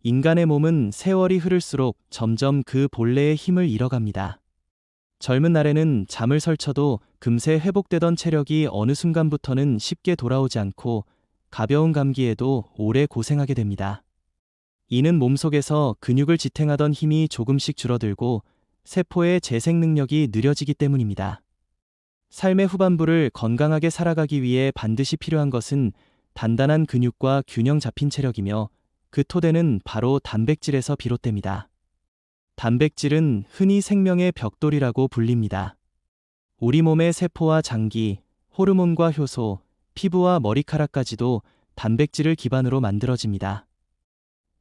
인간의 몸은 세월이 흐를수록 점점 그 본래의 힘을 잃어갑니다. 젊은 날에는 잠을 설쳐도 금세 회복되던 체력이 어느 순간부터는 쉽게 돌아오지 않고 가벼운 감기에도 오래 고생하게 됩니다. 이는 몸속에서 근육을 지탱하던 힘이 조금씩 줄어들고 세포의 재생 능력이 느려지기 때문입니다. 삶의 후반부를 건강하게 살아가기 위해 반드시 필요한 것은 단단한 근육과 균형 잡힌 체력이며 그 토대는 바로 단백질에서 비롯됩니다. 단백질은 흔히 생명의 벽돌이라고 불립니다. 우리 몸의 세포와 장기, 호르몬과 효소, 피부와 머리카락까지도 단백질을 기반으로 만들어집니다.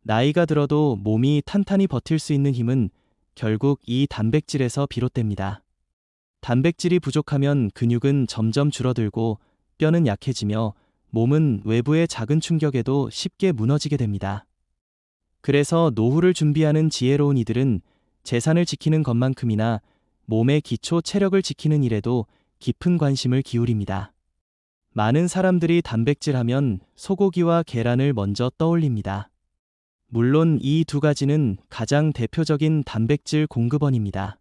나이가 들어도 몸이 탄탄히 버틸 수 있는 힘은 결국 이 단백질에서 비롯됩니다. 단백질이 부족하면 근육은 점점 줄어들고 뼈는 약해지며 몸은 외부의 작은 충격에도 쉽게 무너지게 됩니다. 그래서 노후를 준비하는 지혜로운 이들은 재산을 지키는 것만큼이나 몸의 기초 체력을 지키는 일에도 깊은 관심을 기울입니다. 많은 사람들이 단백질 하면 소고기와 계란을 먼저 떠올립니다. 물론 이 두 가지는 가장 대표적인 단백질 공급원입니다.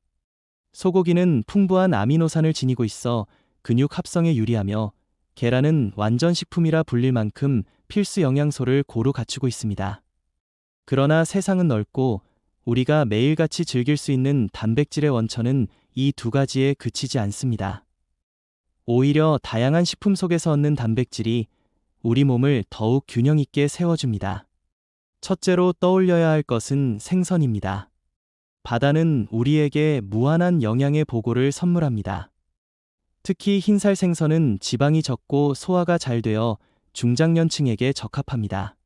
소고기는 풍부한 아미노산을 지니고 있어 근육 합성에 유리하며 계란은 완전 식품이라 불릴 만큼 필수 영양소를 고루 갖추고 있습니다. 그러나 세상은 넓고 우리가 매일같이 즐길 수 있는 단백질의 원천은 이 두 가지에 그치지 않습니다. 오히려 다양한 식품 속에서 얻는 단백질이 우리 몸을 더욱 균형 있게 세워줍니다. 첫째로 떠올려야 할 것은 생선입니다. 바다는 우리에게 무한한 영양의 보고를 선물합니다. 특히 흰살 생선은 지방이 적고 소화가 잘 되어 중장년층에게 적합합니다.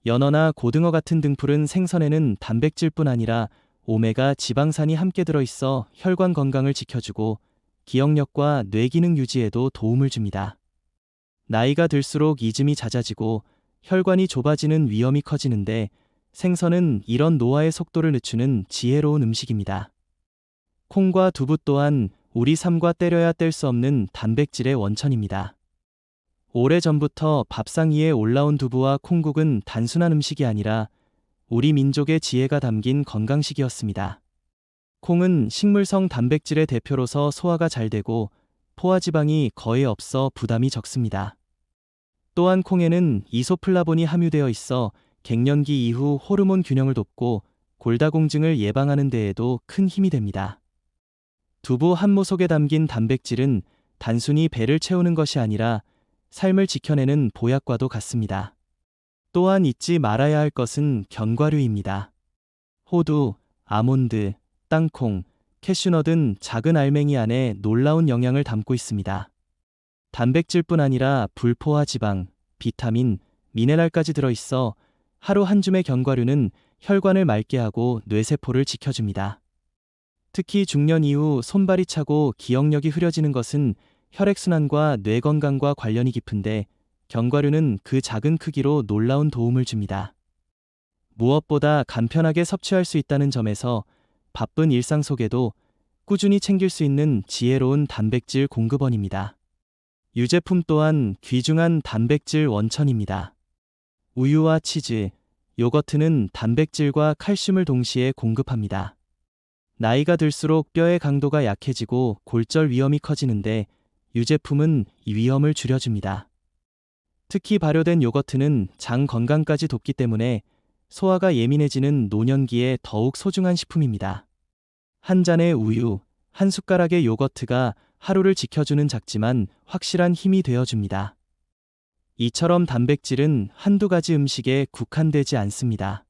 연어나 고등어 같은 등푸른 생선에는 단백질뿐 아니라 오메가 지방산이 함께 들어있어 혈관 건강을 지켜주고 기억력과 뇌기능 유지에도 도움을 줍니다. 나이가 들수록 이즘이 잦아지고 혈관이 좁아지는 위험이 커지는데 생선은 이런 노화의 속도를 늦추는 지혜로운 음식입니다. 콩과 두부 또한 우리 삶과 때려야 뗄 수 없는 단백질의 원천입니다. 오래전부터 밥상 위에 올라온 두부와 콩국은 단순한 음식이 아니라 우리 민족의 지혜가 담긴 건강식이었습니다. 콩은 식물성 단백질의 대표로서 소화가 잘 되고 포화지방이 거의 없어 부담이 적습니다. 또한 콩에는 이소플라본이 함유되어 있어 갱년기 이후 호르몬 균형을 돕고 골다공증을 예방하는 데에도 큰 힘이 됩니다. 두부 한 모 속에 담긴 단백질은 단순히 배를 채우는 것이 아니라 삶을 지켜내는 보약과도 같습니다. 또한 잊지 말아야 할 것은 견과류입니다. 호두, 아몬드, 땅콩, 캐슈넛 등 작은 알맹이 안에 놀라운 영양을 담고 있습니다. 단백질뿐 아니라 불포화 지방, 비타민, 미네랄까지 들어있어 하루 한 줌의 견과류는 혈관을 맑게 하고 뇌세포를 지켜줍니다. 특히 중년 이후 손발이 차고 기억력이 흐려지는 것은 혈액순환과 뇌 건강과 관련이 깊은데 견과류는 그 작은 크기로 놀라운 도움을 줍니다. 무엇보다 간편하게 섭취할 수 있다는 점에서 바쁜 일상 속에도 꾸준히 챙길 수 있는 지혜로운 단백질 공급원입니다. 유제품 또한 귀중한 단백질 원천입니다. 우유와 치즈, 요거트는 단백질과 칼슘을 동시에 공급합니다. 나이가 들수록 뼈의 강도가 약해지고 골절 위험이 커지는데 유제품은 이 위험을 줄여줍니다. 특히 발효된 요거트는 장 건강까지 돕기 때문에 소화가 예민해지는 노년기에 더욱 소중한 식품입니다. 한 잔의 우유, 한 숟가락의 요거트가 하루를 지켜주는 작지만 확실한 힘이 되어줍니다. 이처럼 단백질은 한두 가지 음식에 국한되지 않습니다.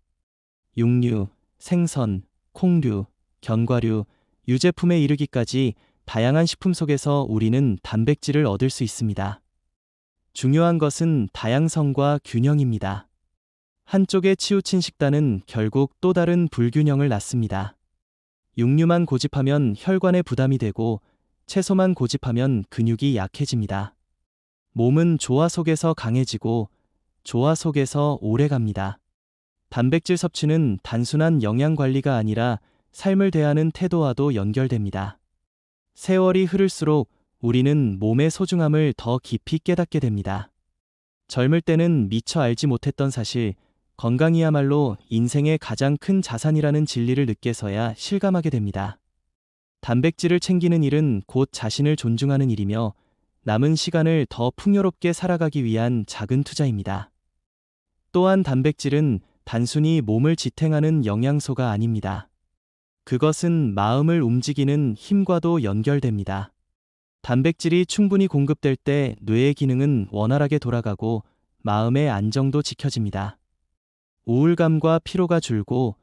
육류, 생선, 콩류, 견과류, 유제품에 이르기까지 다양한 식품 속에서 우리는 단백질을 얻을 수 있습니다. 중요한 것은 다양성과 균형입니다. 한쪽에 치우친 식단은 결국 또 다른 불균형을 낳습니다. 육류만 고집하면 혈관에 부담이 되고 채소만 고집하면 근육이 약해집니다. 몸은 조화 속에서 강해지고 조화 속에서 오래갑니다. 단백질 섭취는 단순한 영양 관리가 아니라 삶을 대하는 태도와도 연결됩니다. 세월이 흐를수록 우리는 몸의 소중함을 더 깊이 깨닫게 됩니다. 젊을 때는 미처 알지 못했던 사실, 건강이야말로 인생의 가장 큰 자산이라는 진리를 늦게서야 실감하게 됩니다. 단백질을 챙기는 일은 곧 자신을 존중하는 일이며 남은 시간을 더 풍요롭게 살아가기 위한 작은 투자입니다. 또한 단백질은 단순히 몸을 지탱하는 영양소가 아닙니다. 그것은 마음을 움직이는 힘과도 연결됩니다. 단백질이 충분히 공급될 때 뇌의 기능은 원활하게 돌아가고 마음의 안정도 지켜집니다. 우울감과 피로가 줄고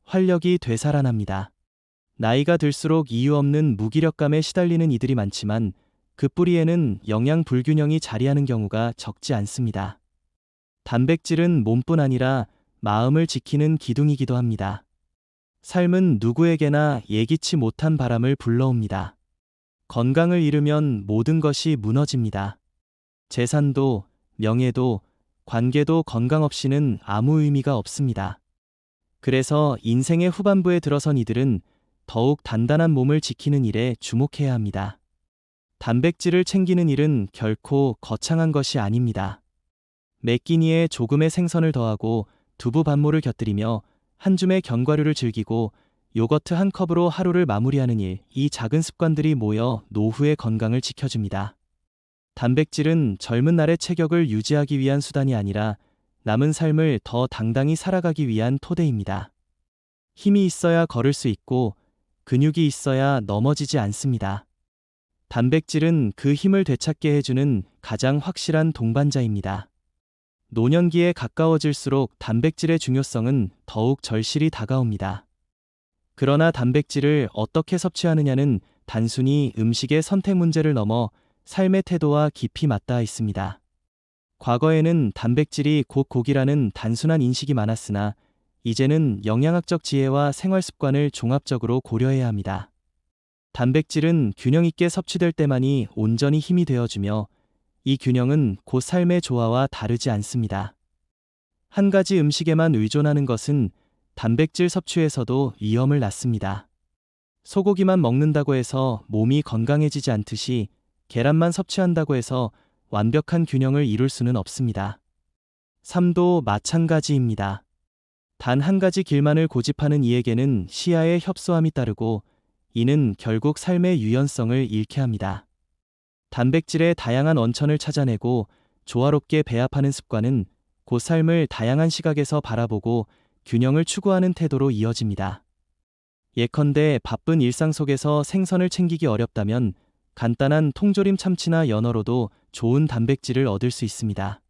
활력이 되살아납니다. 나이가 들수록 이유 없는 무기력감에 시달리는 이들이 많지만 그 뿌리에는 영양 불균형이 자리하는 경우가 적지 않습니다. 단백질은 몸뿐 아니라 마음을 지키는 기둥이기도 합니다. 삶은 누구에게나 예기치 못한 바람을 불러옵니다. 건강을 잃으면 모든 것이 무너집니다. 재산도, 명예도, 관계도 건강 없이는 아무 의미가 없습니다. 그래서 인생의 후반부에 들어선 이들은 더욱 단단한 몸을 지키는 일에 주목해야 합니다. 단백질을 챙기는 일은 결코 거창한 것이 아닙니다. 매 끼니에 조금의 생선을 더하고 두부 반모를 곁들이며 한 줌의 견과류를 즐기고 요거트 한 컵으로 하루를 마무리하는 일, 이 작은 습관들이 모여 노후의 건강을 지켜줍니다. 단백질은 젊은 날의 체격을 유지하기 위한 수단이 아니라 남은 삶을 더 당당히 살아가기 위한 토대입니다. 힘이 있어야 걸을 수 있고 근육이 있어야 넘어지지 않습니다. 단백질은 그 힘을 되찾게 해주는 가장 확실한 동반자입니다. 노년기에 가까워질수록 단백질의 중요성은 더욱 절실히 다가옵니다. 그러나 단백질을 어떻게 섭취하느냐는 단순히 음식의 선택 문제를 넘어 삶의 태도와 깊이 맞닿아 있습니다. 과거에는 단백질이 곧 고기라는 단순한 인식이 많았으나 이제는 영양학적 지혜와 생활 습관을 종합적으로 고려해야 합니다. 단백질은 균형 있게 섭취될 때만이 온전히 힘이 되어주며 이 균형은 곧 삶의 조화와 다르지 않습니다. 한 가지 음식에만 의존하는 것은 단백질 섭취에서도 위험을 낳습니다. 소고기만 먹는다고 해서 몸이 건강해지지 않듯이 계란만 섭취한다고 해서 완벽한 균형을 이룰 수는 없습니다. 삶도 마찬가지입니다. 단 한 가지 길만을 고집하는 이에게는 시야의 협소함이 따르고 이는 결국 삶의 유연성을 잃게 합니다. 단백질의 다양한 원천을 찾아내고 조화롭게 배합하는 습관은 곧 삶을 다양한 시각에서 바라보고 균형을 추구하는 태도로 이어집니다. 예컨대 바쁜 일상 속에서 생선을 챙기기 어렵다면 간단한 통조림 참치나 연어로도 좋은 단백질을 얻을 수 있습니다.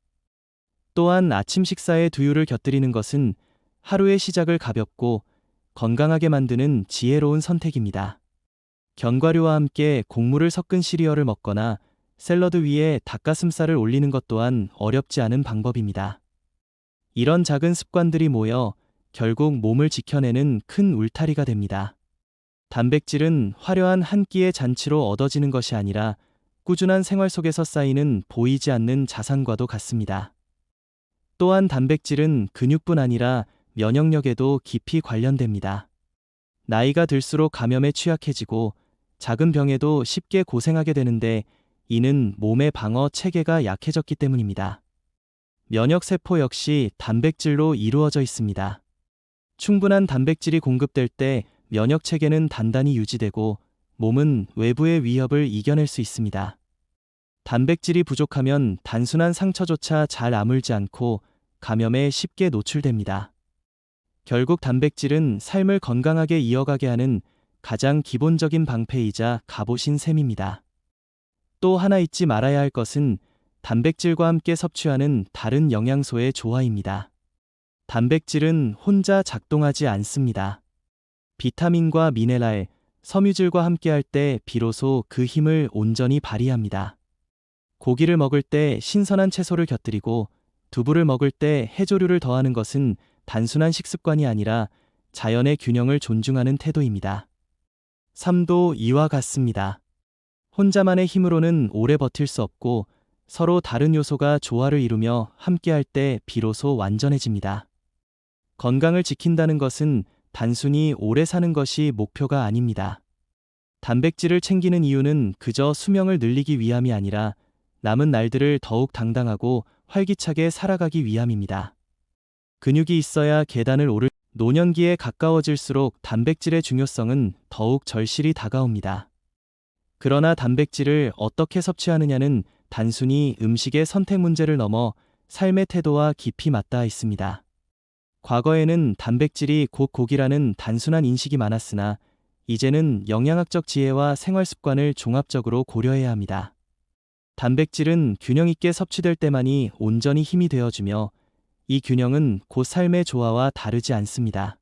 또한 아침 식사에 두유를 곁들이는 것은 하루의 시작을 가볍고 건강하게 만드는 지혜로운 선택입니다. 견과류와 함께 곡물을 섞은 시리얼을 먹거나 샐러드 위에 닭가슴살을 올리는 것 또한 어렵지 않은 방법입니다. 이런 작은 습관들이 모여 결국 몸을 지켜내는 큰 울타리가 됩니다. 단백질은 화려한 한 끼의 잔치로 얻어지는 것이 아니라 꾸준한 생활 속에서 쌓이는 보이지 않는 자산과도 같습니다. 또한 단백질은 근육뿐 아니라 면역력에도 깊이 관련됩니다. 나이가 들수록 감염에 취약해지고 작은 병에도 쉽게 고생하게 되는데 이는 몸의 방어 체계가 약해졌기 때문입니다. 면역세포 역시 단백질로 이루어져 있습니다. 충분한 단백질이 공급될 때 면역체계는 단단히 유지되고 몸은 외부의 위협을 이겨낼 수 있습니다. 단백질이 부족하면 단순한 상처조차 잘 아물지 않고 감염에 쉽게 노출됩니다. 결국 단백질은 삶을 건강하게 이어가게 하는 가장 기본적인 방패이자 갑옷인 셈입니다. 또 하나 잊지 말아야 할 것은 단백질과 함께 섭취하는 다른 영양소의 조화입니다. 단백질은 혼자 작동하지 않습니다. 비타민과 미네랄, 섬유질과 함께할 때 비로소 그 힘을 온전히 발휘합니다. 고기를 먹을 때 신선한 채소를 곁들이고 두부를 먹을 때 해조류를 더하는 것은 단순한 식습관이 아니라 자연의 균형을 존중하는 태도입니다. 삶도 이와 같습니다. 혼자만의 힘으로는 오래 버틸 수 없고 서로 다른 요소가 조화를 이루며 함께할 때 비로소 완전해집니다. 건강을 지킨다는 것은 단순히 오래 사는 것이 목표가 아닙니다. 단백질을 챙기는 이유는 그저 수명을 늘리기 위함이 아니라 남은 날들을 더욱 당당하고 활기차게 살아가기 위함입니다. 근육이 있어야 계단을 오를 노년기에 가까워질수록 단백질의 중요성은 더욱 절실히 다가옵니다. 그러나 단백질을 어떻게 섭취하느냐는 단순히 음식의 선택 문제를 넘어 삶의 태도와 깊이 맞닿아 있습니다. 과거에는 단백질이 곧 고기라는 단순한 인식이 많았으나 이제는 영양학적 지혜와 생활 습관을 종합적으로 고려해야 합니다. 단백질은 균형 있게 섭취될 때만이 온전히 힘이 되어주며 이 균형은 곧 삶의 조화와 다르지 않습니다.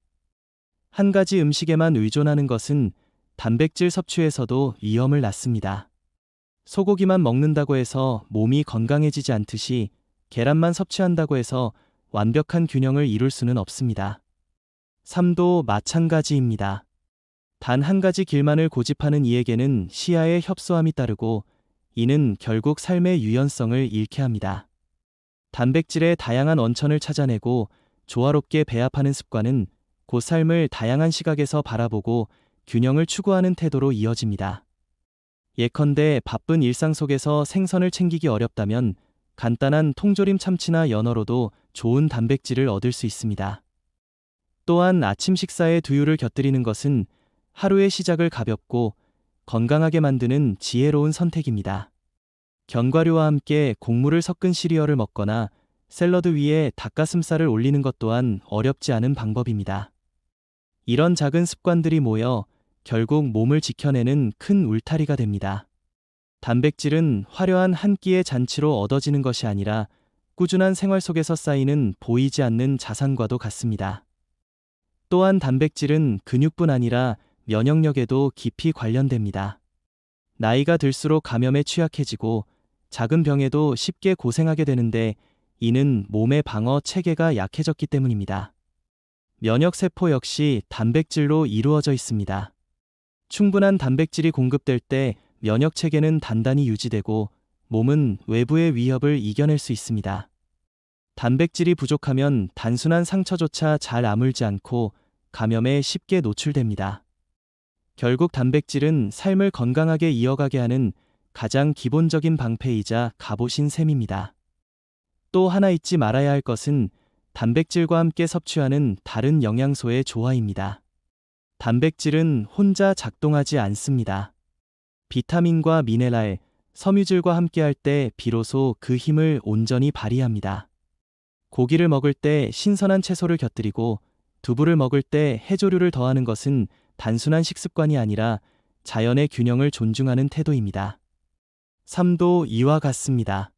한 가지 음식에만 의존하는 것은 단백질 섭취에서도 위험을 낳습니다. 소고기만 먹는다고 해서 몸이 건강해지지 않듯이 계란만 섭취한다고 해서 완벽한 균형을 이룰 수는 없습니다. 삶도 마찬가지입니다. 단 한 가지 길만을 고집하는 이에게는 시야의 협소함이 따르고 이는 결국 삶의 유연성을 잃게 합니다. 단백질의 다양한 원천을 찾아내고 조화롭게 배합하는 습관은 곧 삶을 다양한 시각에서 바라보고 균형을 추구하는 태도로 이어집니다. 예컨대 바쁜 일상 속에서 생선을 챙기기 어렵다면 간단한 통조림 참치나 연어로도 좋은 단백질을 얻을 수 있습니다. 또한 아침 식사에 두유를 곁들이는 것은 하루의 시작을 가볍고 건강하게 만드는 지혜로운 선택입니다. 견과류와 함께 곡물을 섞은 시리얼을 먹거나 샐러드 위에 닭가슴살을 올리는 것 또한 어렵지 않은 방법입니다. 이런 작은 습관들이 모여 결국 몸을 지켜내는 큰 울타리가 됩니다. 단백질은 화려한 한 끼의 잔치로 얻어지는 것이 아니라 꾸준한 생활 속에서 쌓이는 보이지 않는 자산과도 같습니다. 또한 단백질은 근육뿐 아니라 면역력에도 깊이 관련됩니다. 나이가 들수록 감염에 취약해지고 작은 병에도 쉽게 고생하게 되는데 이는 몸의 방어 체계가 약해졌기 때문입니다. 면역세포 역시 단백질로 이루어져 있습니다. 충분한 단백질이 공급될 때 면역체계는 단단히 유지되고 몸은 외부의 위협을 이겨낼 수 있습니다. 단백질이 부족하면 단순한 상처조차 잘 아물지 않고 감염에 쉽게 노출됩니다. 결국 단백질은 삶을 건강하게 이어가게 하는 가장 기본적인 방패이자 갑옷인 셈입니다. 또 하나 잊지 말아야 할 것은 단백질과 함께 섭취하는 다른 영양소의 조화입니다. 단백질은 혼자 작동하지 않습니다. 비타민과 미네랄, 섬유질과 함께할 때 비로소 그 힘을 온전히 발휘합니다. 고기를 먹을 때 신선한 채소를 곁들이고 두부를 먹을 때 해조류를 더하는 것은 단순한 식습관이 아니라 자연의 균형을 존중하는 태도입니다. 삶도 이와 같습니다.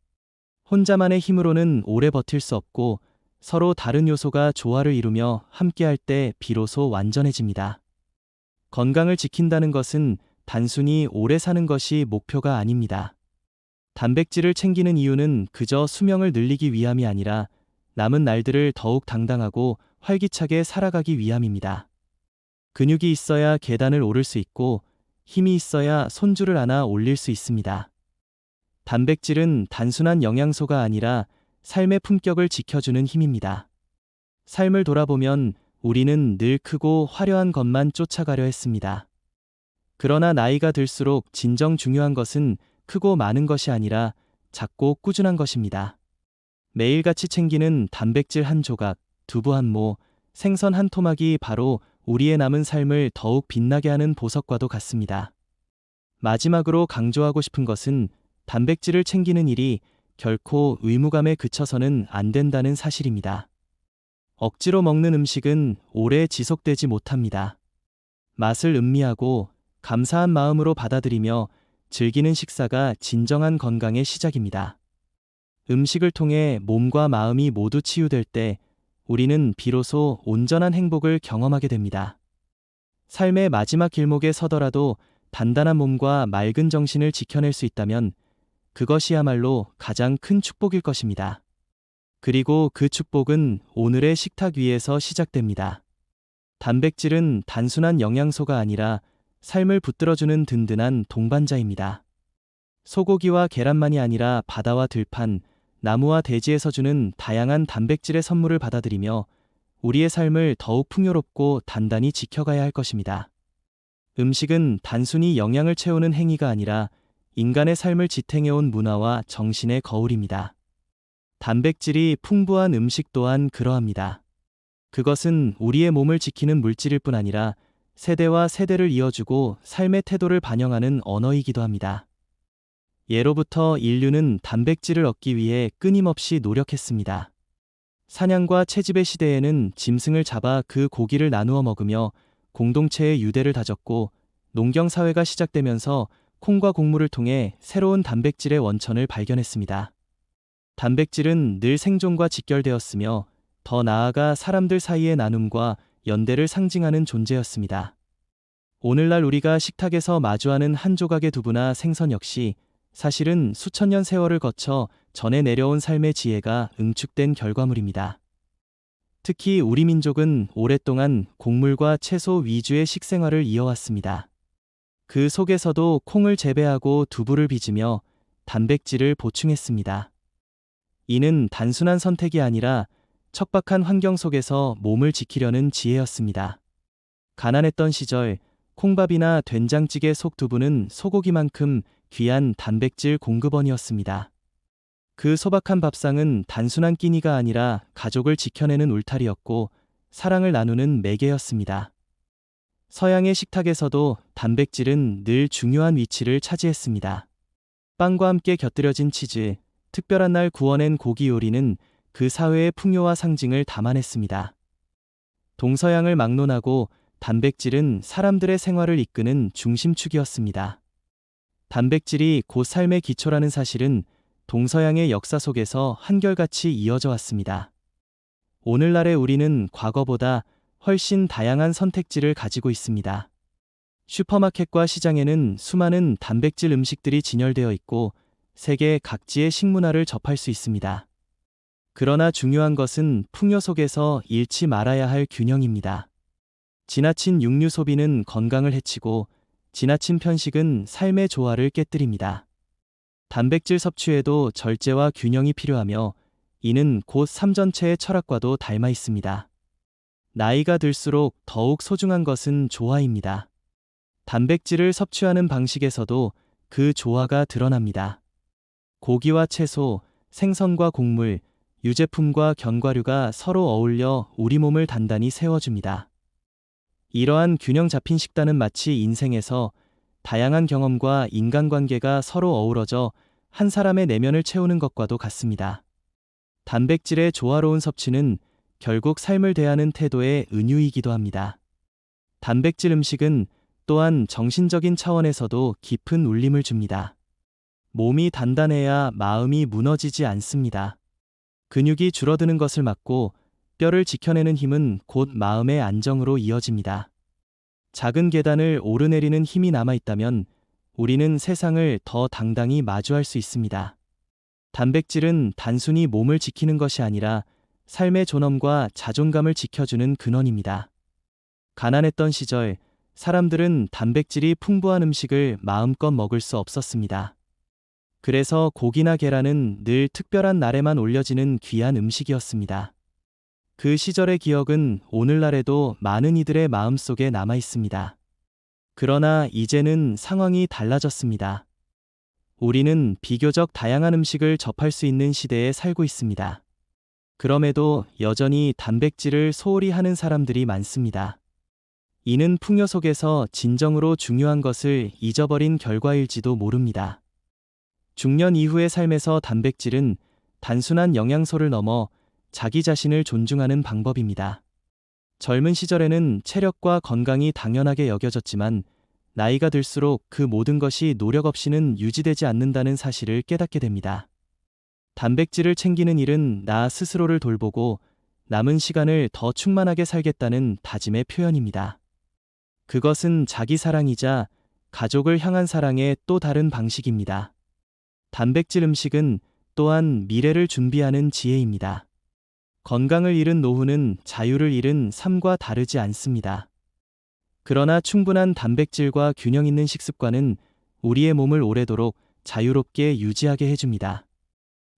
혼자만의 힘으로는 오래 버틸 수 없고 서로 다른 요소가 조화를 이루며 함께할 때 비로소 완전해집니다. 건강을 지킨다는 것은 단순히 오래 사는 것이 목표가 아닙니다. 단백질을 챙기는 이유는 그저 수명을 늘리기 위함이 아니라 남은 날들을 더욱 당당하고 활기차게 살아가기 위함입니다. 근육이 있어야 계단을 오를 수 있고 힘이 있어야 손줄을 하나 올릴 수 있습니다. 단백질은 단순한 영양소가 아니라 삶의 품격을 지켜주는 힘입니다. 삶을 돌아보면 우리는 늘 크고 화려한 것만 쫓아가려 했습니다. 그러나 나이가 들수록 진정 중요한 것은 크고 많은 것이 아니라 작고 꾸준한 것입니다. 매일같이 챙기는 단백질 한 조각, 두부 한 모, 생선 한 토막이 바로 우리의 남은 삶을 더욱 빛나게 하는 보석과도 같습니다. 마지막으로 강조하고 싶은 것은 단백질을 챙기는 일이 결코 의무감에 그쳐서는 안 된다는 사실입니다. 억지로 먹는 음식은 오래 지속되지 못합니다. 맛을 음미하고 감사한 마음으로 받아들이며 즐기는 식사가 진정한 건강의 시작입니다. 음식을 통해 몸과 마음이 모두 치유될 때 우리는 비로소 온전한 행복을 경험하게 됩니다. 삶의 마지막 길목에 서더라도 단단한 몸과 맑은 정신을 지켜낼 수 있다면 그것이야말로 가장 큰 축복일 것입니다. 그리고 그 축복은 오늘의 식탁 위에서 시작됩니다. 단백질은 단순한 영양소가 아니라 삶을 붙들어주는 든든한 동반자입니다. 소고기와 계란만이 아니라 바다와 들판, 나무와 대지에서 주는 다양한 단백질의 선물을 받아들이며 우리의 삶을 더욱 풍요롭고 단단히 지켜가야 할 것입니다. 음식은 단순히 영양을 채우는 행위가 아니라 인간의 삶을 지탱해온 문화와 정신의 거울입니다. 단백질이 풍부한 음식 또한 그러합니다. 그것은 우리의 몸을 지키는 물질일 뿐 아니라 세대와 세대를 이어주고 삶의 태도를 반영하는 언어이기도 합니다. 예로부터 인류는 단백질을 얻기 위해 끊임없이 노력했습니다. 사냥과 채집의 시대에는 짐승을 잡아 그 고기를 나누어 먹으며 공동체의 유대를 다졌고, 농경사회가 시작되면서 콩과 곡물을 통해 새로운 단백질의 원천을 발견했습니다. 단백질은 늘 생존과 직결되었으며 더 나아가 사람들 사이의 나눔과 연대를 상징하는 존재였습니다. 오늘날 우리가 식탁에서 마주하는 한 조각의 두부나 생선 역시 사실은 수천 년 세월을 거쳐 전해 내려온 삶의 지혜가 응축된 결과물입니다. 특히 우리 민족은 오랫동안 곡물과 채소 위주의 식생활을 이어왔습니다. 그 속에서도 콩을 재배하고 두부를 빚으며 단백질을 보충했습니다. 이는 단순한 선택이 아니라 척박한 환경 속에서 몸을 지키려는 지혜였습니다. 가난했던 시절 콩밥이나 된장찌개 속 두부는 소고기만큼 귀한 단백질 공급원이었습니다. 그 소박한 밥상은 단순한 끼니가 아니라 가족을 지켜내는 울타리였고 사랑을 나누는 매개였습니다. 서양의 식탁에서도 단백질은 늘 중요한 위치를 차지했습니다. 빵과 함께 곁들여진 치즈, 특별한 날 구워낸 고기 요리는 그 사회의 풍요와 상징을 담아냈습니다. 동서양을 막론하고 단백질은 사람들의 생활을 이끄는 중심축이었습니다. 단백질이 곧 삶의 기초라는 사실은 동서양의 역사 속에서 한결같이 이어져 왔습니다. 오늘날의 우리는 과거보다 훨씬 다양한 선택지를 가지고 있습니다. 슈퍼마켓과 시장에는 수많은 단백질 음식들이 진열되어 있고 세계 각지의 식문화를 접할 수 있습니다. 그러나 중요한 것은 풍요 속에서 잃지 말아야 할 균형입니다. 지나친 육류 소비는 건강을 해치고 지나친 편식은 삶의 조화를 깨뜨립니다. 단백질 섭취에도 절제와 균형이 필요하며 이는 곧 삶 전체의 철학과도 닮아 있습니다. 나이가 들수록 더욱 소중한 것은 조화입니다. 단백질을 섭취하는 방식에서도 그 조화가 드러납니다. 고기와 채소, 생선과 곡물, 유제품과 견과류가 서로 어울려 우리 몸을 단단히 세워줍니다. 이러한 균형 잡힌 식단은 마치 인생에서 다양한 경험과 인간관계가 서로 어우러져 한 사람의 내면을 채우는 것과도 같습니다. 단백질의 조화로운 섭취는 결국 삶을 대하는 태도의 은유이기도 합니다. 단백질 음식은 또한 정신적인 차원에서도 깊은 울림을 줍니다. 몸이 단단해야 마음이 무너지지 않습니다. 근육이 줄어드는 것을 막고 뼈를 지켜내는 힘은 곧 마음의 안정으로 이어집니다. 작은 계단을 오르내리는 힘이 남아있다면 우리는 세상을 더 당당히 마주할 수 있습니다. 단백질은 단순히 몸을 지키는 것이 아니라 삶의 존엄과 자존감을 지켜주는 근원입니다. 가난했던 시절, 사람들은 단백질이 풍부한 음식을 마음껏 먹을 수 없었습니다. 그래서 고기나 계란은 늘 특별한 날에만 올려지는 귀한 음식이었습니다. 그 시절의 기억은 오늘날에도 많은 이들의 마음속에 남아 있습니다. 그러나 이제는 상황이 달라졌습니다. 우리는 비교적 다양한 음식을 접할 수 있는 시대에 살고 있습니다. 그럼에도 여전히 단백질을 소홀히 하는 사람들이 많습니다. 이는 풍요 속에서 진정으로 중요한 것을 잊어버린 결과일지도 모릅니다. 중년 이후의 삶에서 단백질은 단순한 영양소를 넘어 자기 자신을 존중하는 방법입니다. 젊은 시절에는 체력과 건강이 당연하게 여겨졌지만 나이가 들수록 그 모든 것이 노력 없이는 유지되지 않는다는 사실을 깨닫게 됩니다. 단백질을 챙기는 일은 나 스스로를 돌보고 남은 시간을 더 충만하게 살겠다는 다짐의 표현입니다. 그것은 자기 사랑이자 가족을 향한 사랑의 또 다른 방식입니다. 단백질 음식은 또한 미래를 준비하는 지혜입니다. 건강을 잃은 노후는 자유를 잃은 삶과 다르지 않습니다. 그러나 충분한 단백질과 균형 있는 식습관은 우리의 몸을 오래도록 자유롭게 유지하게 해줍니다.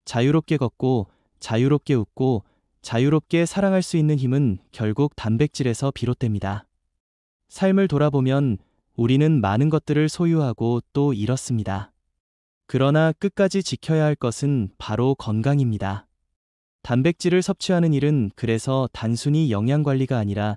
자유롭게 걷고, 자유롭게 웃고, 자유롭게 사랑할 수 있는 힘은 결국 단백질에서 비롯됩니다. 삶을 돌아보면 우리는 많은 것들을 소유하고 또 잃었습니다. 그러나 끝까지 지켜야 할 것은 바로 건강입니다. 단백질을 섭취하는 일은 그래서 단순히 영양 관리가 아니라